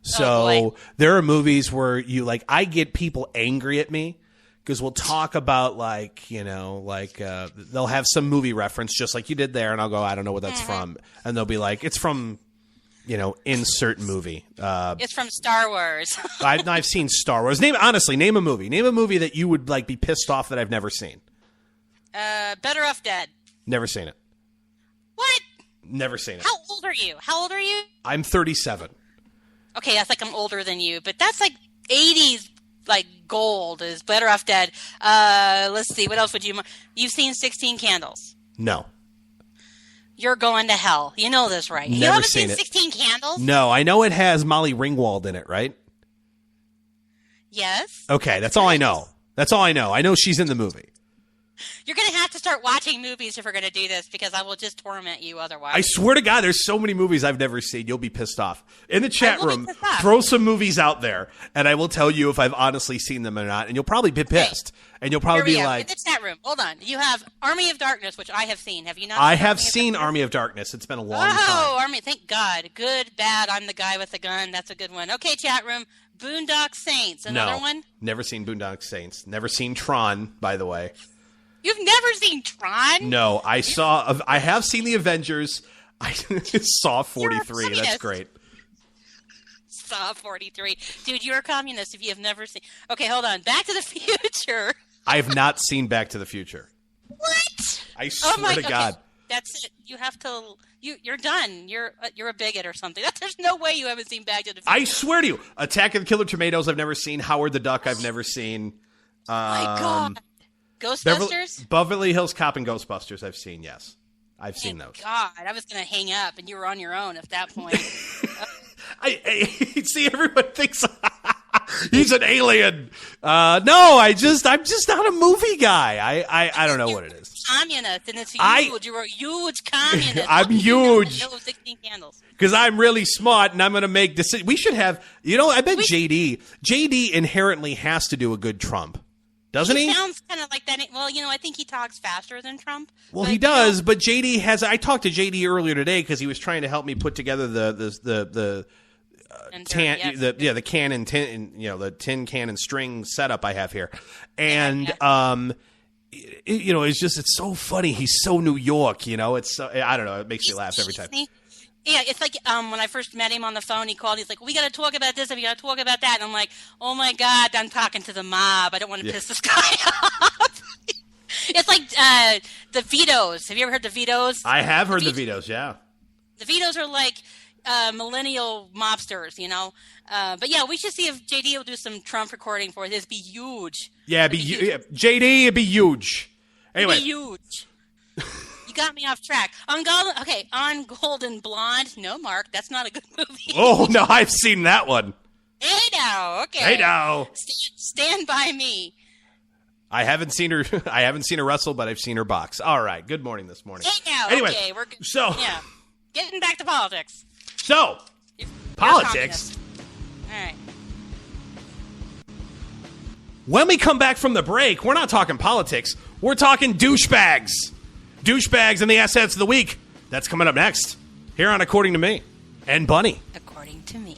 So there are movies where I get people angry at me. Because we'll talk about they'll have some movie reference just like you did there, and I'll go, I don't know what that's from, and they'll be like, it's from, insert movie. It's from Star Wars. I've seen Star Wars. Name a movie. Name a movie that you would be pissed off that I've never seen. Better Off Dead. Never seen it. What? Never seen it. How old are you? I'm 37. Okay, that's I'm older than you, but that's 80s. Gold is Better Off Dead. Let's see. What else would you've seen 16 Candles? No. You're going to hell. You know this, right? Never you haven't seen seen 16 Candles? No, I know it has Molly Ringwald in it, right? Yes. Okay, that's all I know. I know she's in the movie. You're going to have to start watching movies if we're going to do this because I will just torment you otherwise. I swear to God, there's so many movies I've never seen. You'll be pissed off. In the chat room, throw some movies out there, and I will tell you if I've honestly seen them or not, and you'll probably be pissed. And you'll probably be like... In the chat room, hold on. You have Army of Darkness, which I have seen. Have you not? I have seen Army of Darkness. It's been a long time. Oh, Army. Thank God. Good, bad, I'm the guy with the gun. That's a good one. Okay, chat room. Boondock Saints. Another one? Never seen Boondock Saints. Never seen Tron, by the way. You've never seen Tron? No, I have seen the Avengers. I saw 43. That's great. Saw 43. Dude, you're a communist if you have never seen. Okay, hold on. Back to the Future. I have not seen Back to the Future. What? I swear to God. Okay. That's it. You have to. You're done. You're a bigot or something. There's no way you haven't seen Back to the Future. I swear to you, Attack of the Killer Tomatoes. I've never seen. Howard the Duck. I've never seen. My God. Ghostbusters. Beverly Hills Cop and Ghostbusters. I've seen. Yes, I've seen those. God, I was gonna hang up, and you were on your own at that point. I see. Everyone thinks he's an alien. No, I'm just not a movie guy. I don't know what it is. Communist, and it's huge. You're a huge communist. I'm huge. 16 candles. Because I'm really smart, and I'm going to make decisions. We should have, I bet JD inherently has to do a good Trump. Doesn't he? He sounds kind of like that. Well, I think he talks faster than Trump. Well, he does, but JD has. I talked to JD earlier today because he was trying to help me put together the cannon tin, the tin cannon string setup I have here, and it's so funny. He's so New York, it's so, I don't know. It makes me laugh every time. Yeah, it's like when I first met him on the phone, he called. He's like, "We got to talk about this and we got to talk about that." And I'm like, "Oh my God, I'm talking to the mob. I don't want to piss this guy off." It's like the Vitos. Have you ever heard the Vitos? I have heard the Vitos. Yeah, the Vitos are like millennial mobsters, But yeah, we should see if JD will do some Trump recording for us. It'd be huge. Yeah, JD, it'd be huge. Anyway, it'd be huge. Got me off track. On Golden Blonde. No, Mark, that's not a good movie. Oh no, I've seen that one. Hey now, okay. Hey now. Stand by me. I haven't seen her. I haven't seen her wrestle, but I've seen her box. All right. Good morning this morning. Hey now. Anyway, okay, we're good. Yeah. Getting back to politics. So, politics. All right. When we come back from the break, we're not talking politics. We're talking douchebags. Douchebags and the assets of the week. That's coming up next here on According to Me and Bunny. According to Me.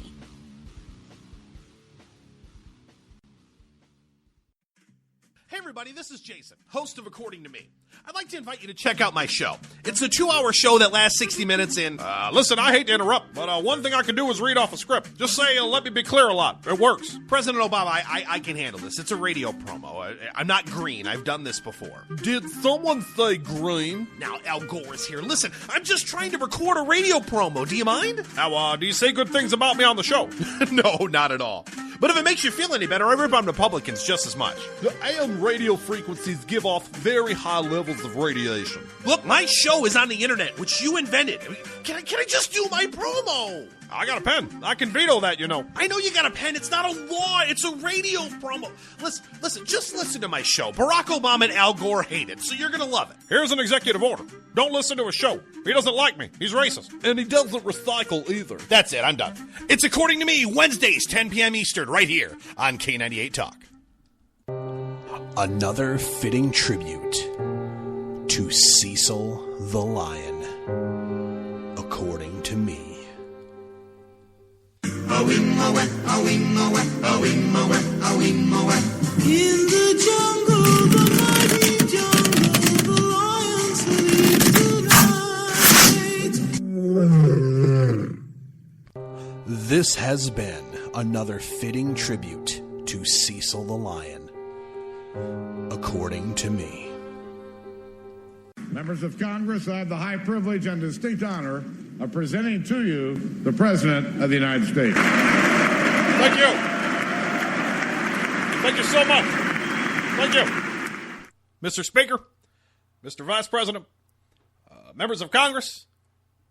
Hey everybody, this is Jason, host of According to Me. I'd like to invite you to check out my show. It's a 2-hour show that lasts 60 minutes in. Listen, I hate to interrupt, but one thing I can do is read off a script. Just say, let me be clear a lot. It works. President Obama, I can handle this. It's a radio promo. I'm not green. I've done this before. Did someone say green? Now, Al Gore is here. Listen, I'm just trying to record a radio promo. Do you mind? Now, do you say good things about me on the show? No, not at all. But if it makes you feel any better, I rip on Republicans just as much. The AM radio frequencies give off very high levels of radiation. Look, my show is on the internet, which you invented. Can I just do my promo? I got a pen. I can veto that, I know you got a pen. It's not a law. It's a radio promo. Listen, just listen to my show. Barack Obama and Al Gore hate it, so you're going to love it. Here's an executive order. Don't listen to his show. He doesn't like me. He's racist. And he doesn't recycle either. That's it. I'm done. It's According to Me, Wednesdays, 10 p.m. Eastern, right here on K98 Talk. Another fitting tribute to Cecil the Lion, According to Me. In the jungle, the mighty jungle, the lions sleep tonight. This has been another fitting tribute to Cecil the Lion, According to Me. Members of Congress, I have the high privilege and distinct honor of presenting to you the President of the United States. Thank you. Thank you so much. Thank you. Mr. Speaker, Mr. Vice President, members of Congress,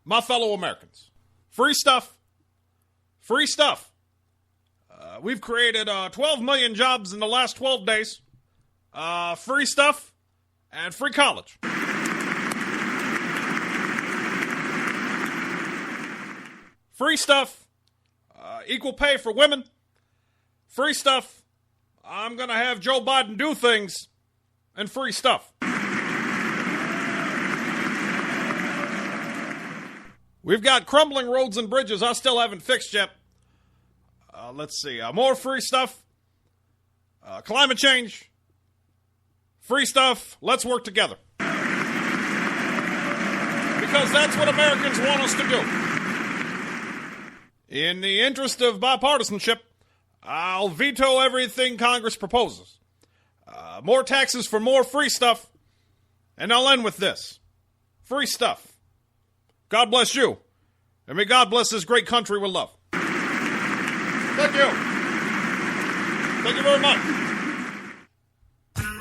my fellow Americans. Free stuff. Free stuff. We've created 12 million jobs in the last 12 days. Free stuff and free college. Free stuff, equal pay for women. Free stuff, I'm going to have Joe Biden do things. And free stuff. We've got crumbling roads and bridges I still haven't fixed yet. Let's see, more free stuff. Climate change. Free stuff. Let's work together. Because that's what Americans want us to do. In the interest of bipartisanship, I'll veto everything Congress proposes. More taxes for more free stuff. And I'll end with this. Free stuff. God bless you. And may God bless this great country with love. Thank you. Thank you very much.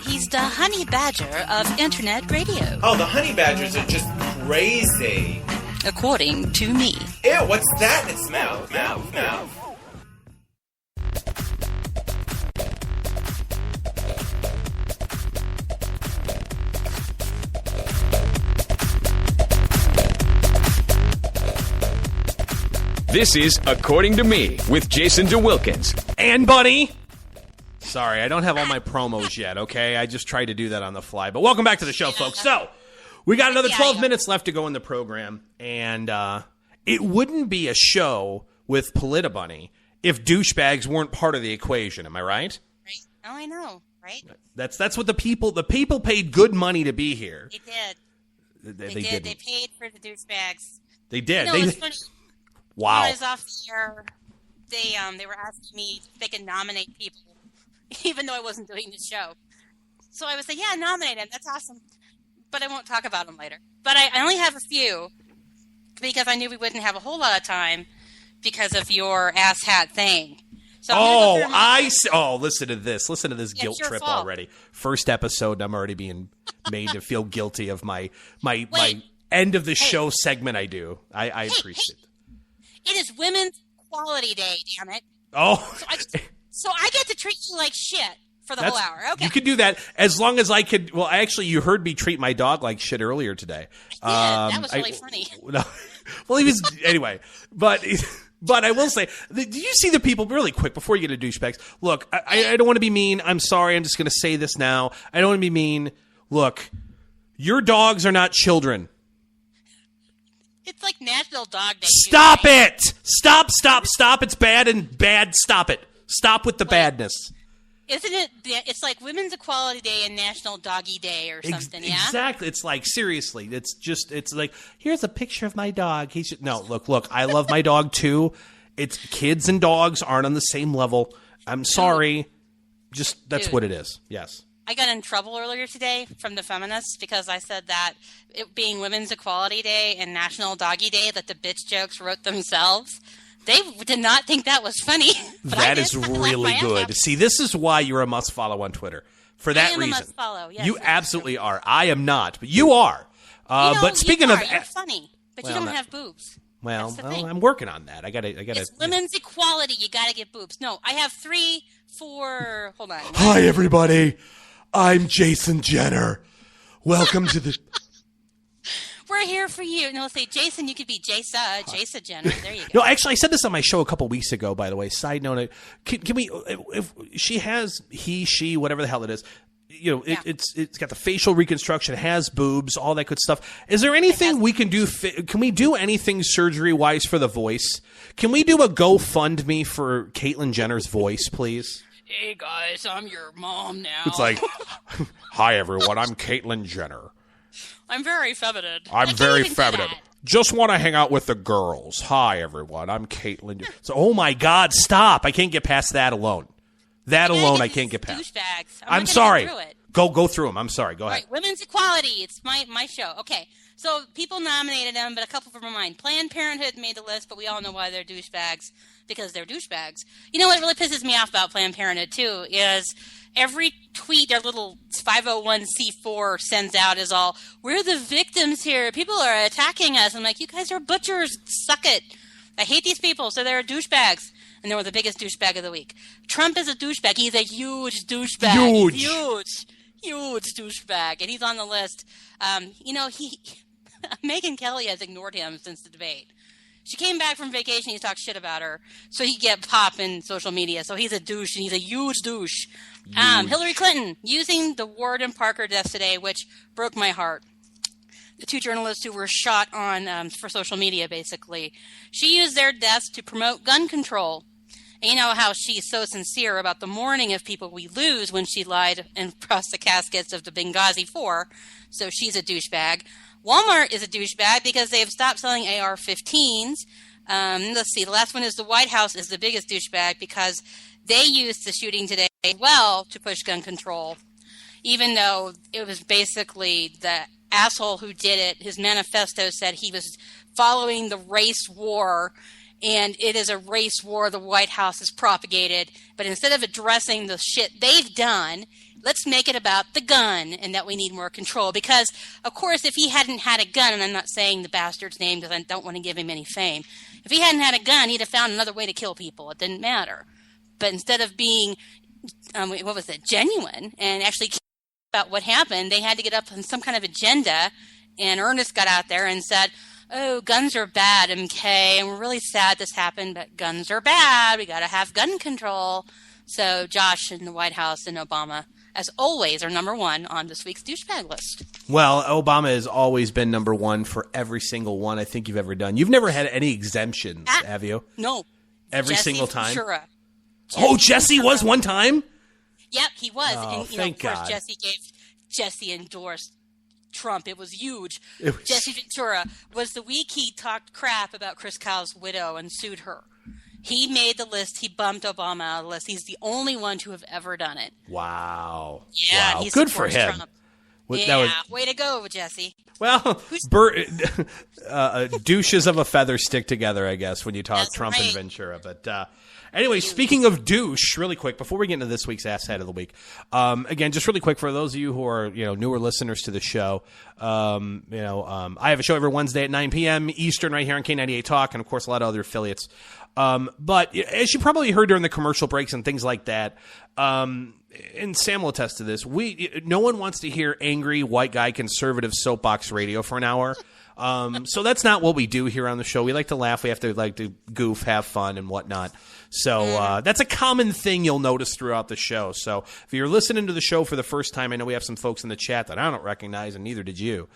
He's the honey badger of internet radio. Oh, the honey badgers are just crazy. According to me. Ew, what's that in its mouth? Mouth. This is According to Me with Jason DeWilkins. And Bunny. Sorry, I don't have all my promos yet, okay? I just tried to do that on the fly. But welcome back to the show, folks. So, we got another 12 minutes left to go in the program. And it wouldn't be a show with Politibunny if douchebags weren't part of the equation. Am I right? Right. Oh, I know, right? That's what the people paid good money to be here. They did. They did. They paid for the douchebags. They did. You know, it's funny. Wow. When I was off the air, they were asking me if they could nominate people, even though I wasn't doing the show. So I would say, yeah, nominate them. That's awesome. But I won't talk about them later. But I only have a few because I knew we wouldn't have a whole lot of time because of your ass hat thing. So listen to this. Listen to this guilt trip fault. already. First episode, and I'm already being made to feel guilty of my end of the show segment I do. I appreciate it. It is Women's Equality Day, damn it. Oh. So I get to treat you like shit for the whole hour. Okay. You could do that as long as I could. Well, actually, you heard me treat my dog like shit earlier today. That was really funny. No, well, he was anyway. But I will say, did you see the people really quick before you get to douchebags? Look, I don't want to be mean. I'm sorry. I'm just going to say this now. I don't want to be mean. Look, your dogs are not children. It's like National Dog Day. Stop it! Stop! It's bad and bad. Stop it. Stop with the badness. Isn't it? It's like Women's Equality Day and National Doggy Day or something, yeah? Exactly. It's like, seriously, it's like, here's a picture of my dog. Look, I love my dog too. It's kids and dogs aren't on the same level. I'm sorry. That's what it is. Yes. I got in trouble earlier today from the feminists because I said that it being Women's Equality Day and National Doggy Day, that the bitch jokes wrote themselves. They did not think that was funny. That is really good. See, this is why you're a must follow on Twitter. For that reason. I am a must follow. Yes, you absolutely are. I am not, but you are. But speaking of, you're funny, but you don't have boobs. Well, I'm working on that. I gotta. It's women's equality. You gotta get boobs. No, I have 3, 4. Hold on. Hi, everybody. I'm Jason Jenner. Welcome to the. We're here for you. No, say Jason. You could be Jason Jenner. There you go. No, actually, I said this on my show a couple weeks ago. By the way, side note: can we? If she has she, whatever the hell it is, it's got the facial reconstruction, has boobs, all that good stuff. Is there anything we can do? Can we do anything surgery wise for the voice? Can we do a GoFundMe for Caitlyn Jenner's voice, please? Hey guys, I'm your mom now. It's like, hi everyone, I'm Caitlyn Jenner. I'm very feminine. I'm very feminine. Just want to hang out with the girls. Hi everyone, I'm Caitlyn. So, oh my God, stop! I can't get past that alone. I can't get past. Douchebags. I'm sorry. Go through them. I'm sorry. Go ahead. Right. Women's equality. It's my show. Okay. So people nominated them, but a couple of them are mine. Planned Parenthood made the list, but we all know why they're douchebags, because they're douchebags. You know what really pisses me off about Planned Parenthood, too, is every tweet their little 501c4 sends out is all, we're the victims here. People are attacking us. I'm like, you guys are butchers. Suck it. I hate these people, so they're douchebags. And they were the biggest douchebag of the week. Trump is a douchebag. He's a huge douchebag. Huge douchebag. And he's on the list. Megyn Kelly has ignored him since the debate. She came back from vacation. He talked shit about her. So he get pop in social media. So he's a douche, and he's a huge douche. Hillary Clinton using the Ward and Parker deaths today, which broke my heart. The 2 journalists who were shot on for social media, basically. She used their deaths to promote gun control. And you know how she's so sincere about the mourning of people we lose when she lied across the caskets of the Benghazi 4. So she's a douchebag. Walmart is a douchebag because they've stopped selling AR-15s. Let's see. The last one is the White House is the biggest douchebag because they used the shooting today well to push gun control, even though it was basically the asshole who did it. His manifesto said he was following the race war, and it is a race war the White House has propagated. But instead of addressing the shit they've done, let's make it about the gun and that we need more control. Because, of course, if he hadn't had a gun, and I'm not saying the bastard's name because I don't want to give him any fame, if he hadn't had a gun, he'd have found another way to kill people. It didn't matter. But instead of being, genuine and actually care about what happened, they had to get up on some kind of agenda. And Ernest got out there and said, oh, guns are bad, MK, and we're really sad this happened, but guns are bad. We got to have gun control. So Josh and the White House and Obama, as always, are number one on this week's douchebag list. Well, Obama has always been number one for every single one I think you've ever done. You've never had any exemptions, have you? No. Every Jesse single time? Ventura. Jesse was one time? Yep, he was. Oh, and, thank of course, God. Jesse endorsed Trump. It was huge. It was- Jesse Ventura was the week he talked crap about Chris Kyle's widow and sued her. He made the list. He bumped Obama out of the list. He's the only one to have ever done it. Wow. Yeah, Wow. he Good for supports him. Trump. That Way to go, Jesse. Well, douches of a feather stick together, I guess, when you talk That's Trump and right. Ventura. But anyway, speaking of douche, really quick, before we get into this week's Asshat of the Week, again, just really quick for those of you who are newer listeners to the show, I have a show every Wednesday at 9 p.m. Eastern right here on K98 Talk, and of course a lot of other affiliates. But as you probably heard during the commercial breaks and things like that, and Sam will attest to this, no one wants to hear angry white guy conservative soapbox radio for an hour. So that's not what we do here on the show. We like to laugh. We have to like to goof, have fun, and whatnot. So that's a common thing you'll notice throughout the show. So if you're listening to the show for the first time, I know we have some folks in the chat that I don't recognize, and neither did you,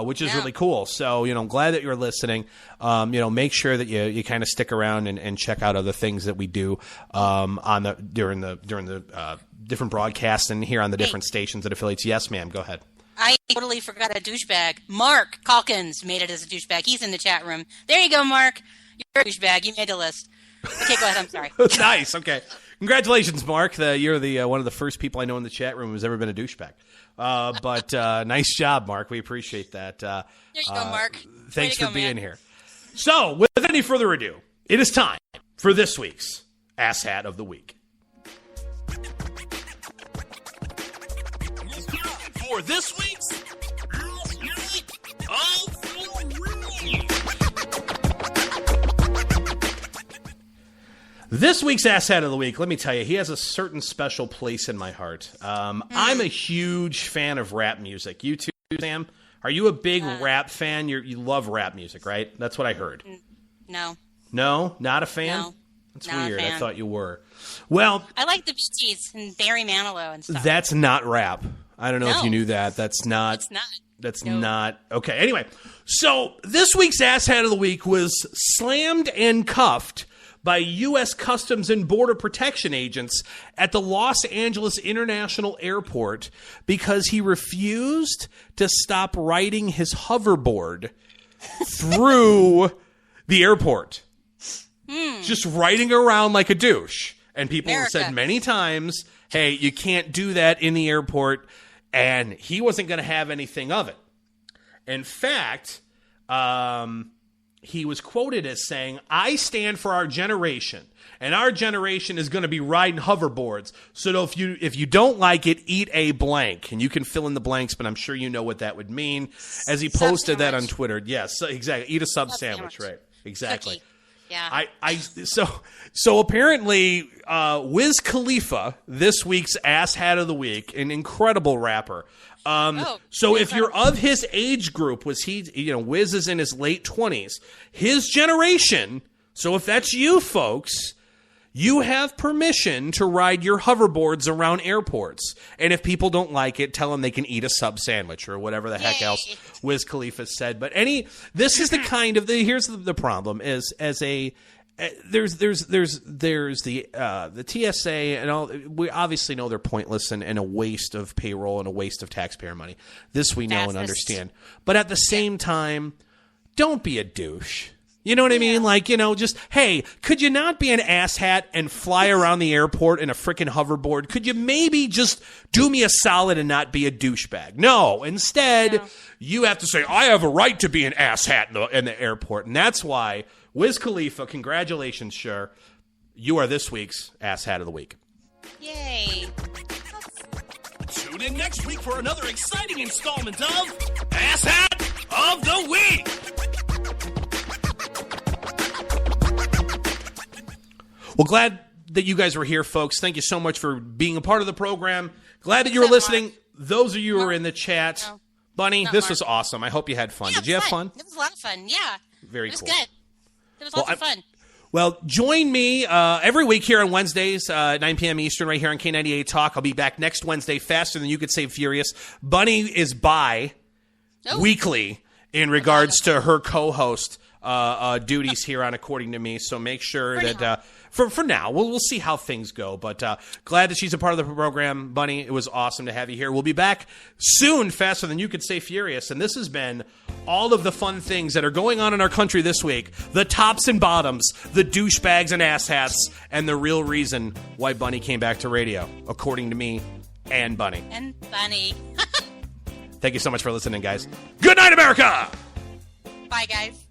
which is really cool. So I'm glad that you're listening. Make sure that you kind of stick around and check out other things that we do during the different broadcasts and here on the different stations and affiliates. Yes, ma'am. Go ahead. I totally forgot a douchebag. Mark Calkins made it as a douchebag. He's in the chat room. There you go, Mark. You're a douchebag. You made the list. Okay, go ahead. I'm sorry. Nice. Okay. Congratulations, Mark. You're the one of the first people I know in the chat room who's ever been a douchebag. But nice job, Mark. We appreciate that. There you go, Mark. Thanks for being here. So, without any further ado, it is time for this week's Asshat of the Week. For this week's This week's Asshat of the Week, let me tell you, he has a certain special place in my heart. I'm a huge fan of rap music. You too, Sam? Are you a big rap fan? You love rap music, right? That's what I heard. No. No? Not a fan? No. That's Not a weird. fan. I thought you were. Well, I like the Bee Gees and Barry Manilow and stuff. that's not rap. I don't know if No. you knew that. That's not. It's not. That's not. Okay, anyway. So this week's Asshat of the Week was slammed and cuffed by U.S. Customs and Border Protection agents at the Los Angeles International Airport because he refused to stop riding his hoverboard through the airport. Just riding around like a douche. And people have said many times, hey, you can't do that in the airport. And he wasn't going to have anything of it. In fact, he was quoted as saying, I stand for our generation, and our generation is going to be riding hoverboards. So if you don't like it, eat a blank. And you can fill in the blanks, but I'm sure you know what that would mean. As he posted that on Twitter. Yes, exactly. Eat a sub sandwich, right? Exactly. Cookie. Yeah. So apparently, Wiz Khalifa, this week's Asshat of the Week, an incredible rapper. So if you're of his age group, Wiz is in his late 20s, his generation. So if that's you folks, you have permission to ride your hoverboards around airports. And if people don't like it, tell them they can eat a sub sandwich or whatever the heck else Wiz Khalifa said. But this is the kind of here's the problem is as a there's the TSA and all. We obviously know they're pointless and a waste of payroll and a waste of taxpayer money. This we know and understand. But at the same time, don't be a douche. You know what I mean? Like, just, hey, could you not be an asshat and fly around the airport in a freaking hoverboard? Could you maybe just do me a solid and not be a douchebag? No. Instead, you have to say, I have a right to be an asshat in the airport. And that's why, Wiz Khalifa, congratulations, Cher. You are this week's asshat of the week. Yay. Tune in next week for another exciting installment of Asshat of the Week. Well, glad that you guys were here, folks. Thank you so much for being a part of the program. Glad that you were listening. Those of you who are in the chat. Bunny, this was awesome. I hope you had fun. Did you have fun? It was a lot of fun, yeah. Very cool. It was good. It was lots of fun. Well, join me every week here on Wednesdays, 9 p.m. Eastern, right here on K98 Talk. I'll be back next Wednesday, faster than you could say furious. Bunny is weekly in regards to her co-host duties here on According to Me. So make sure that for now, we'll see how things go. But glad that she's a part of the program, Bunny. It was awesome to have you here. We'll be back soon, faster than you could say furious. And this has been all of the fun things that are going on in our country this week. The tops and bottoms, the douchebags and asshats, and the real reason why Bunny came back to radio, according to me and Bunny. And Bunny. Thank you so much for listening, guys. Good night, America! Bye, guys.